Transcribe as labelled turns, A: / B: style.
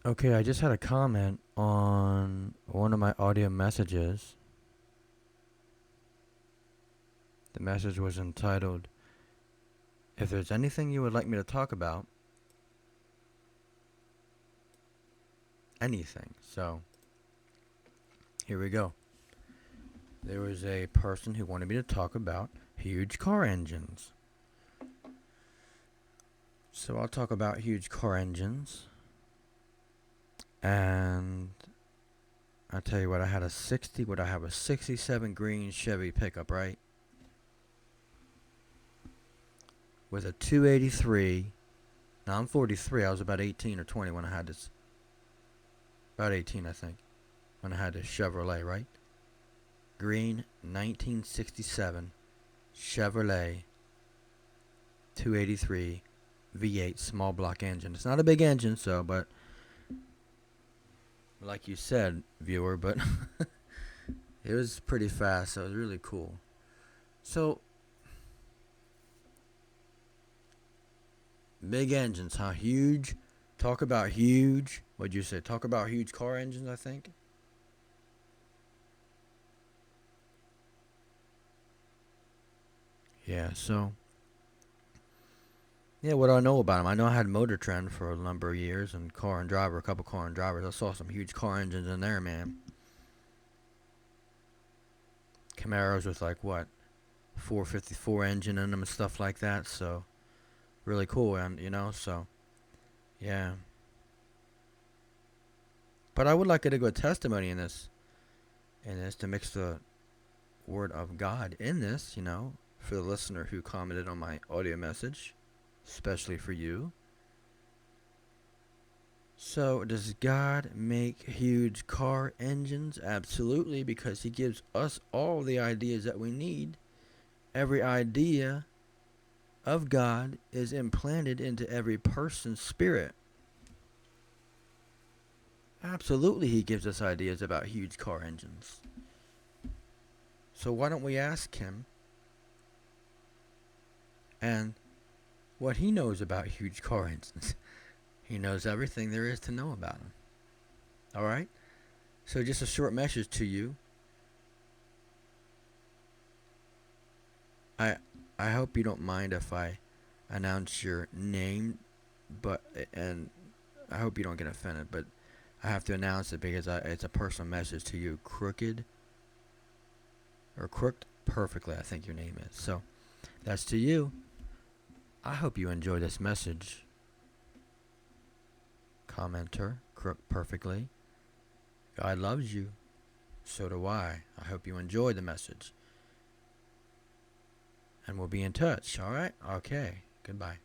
A: Okay, I just had a comment on one of my audio messages. The message was entitled, "If there's anything you would like me to talk about, anything." So, here we go. There was a person who wanted me to talk about huge car engines. So, I'll talk about huge car engines. And I tell you what, I had a 67 green Chevy pickup, right? With a 283. Now I'm 43. I was about 18 or 20 when I had this. About 18, I think, when I had this Chevrolet, right? Green 1967 Chevrolet 283 V8 small block engine. It's not a big engine, so, but like you said, viewer, but it was pretty fast, so it was really cool. So, big engines, huh? Huge. Talk about huge. What'd you say? Talk about huge car engines, I think. Yeah, so. Yeah, what do I know about them? I know I had Motor Trend for a number of years and Car and Driver, a couple Car and Drivers. I saw some huge car engines in there, man. Camaros with like what, 454 engine in them and stuff like that. So really cool, and so yeah. But I would like to give a testimony in this to mix the word of God in this, for the listener who commented on my audio message, especially for you. So, does God make huge car engines? Absolutely, because He gives us all the ideas that we need. Every idea of God is implanted into every person's spirit. Absolutely, He gives us ideas about huge car engines. So, why don't we ask Him and what He knows about huge car engines? He knows everything there is to know about them. Alright? So, just a short message to you. I I hope you don't mind if I announce your name, but and I hope you don't get offended, but I have to announce it because it's a personal message to you, Crooked or Crooked Perfectly, I think your name is. So that's to you. I hope you enjoy this message. Commenter, Crooked Perfectly. God loves you. So do I. I hope you enjoy the message. And we'll be in touch, alright? Okay. Goodbye.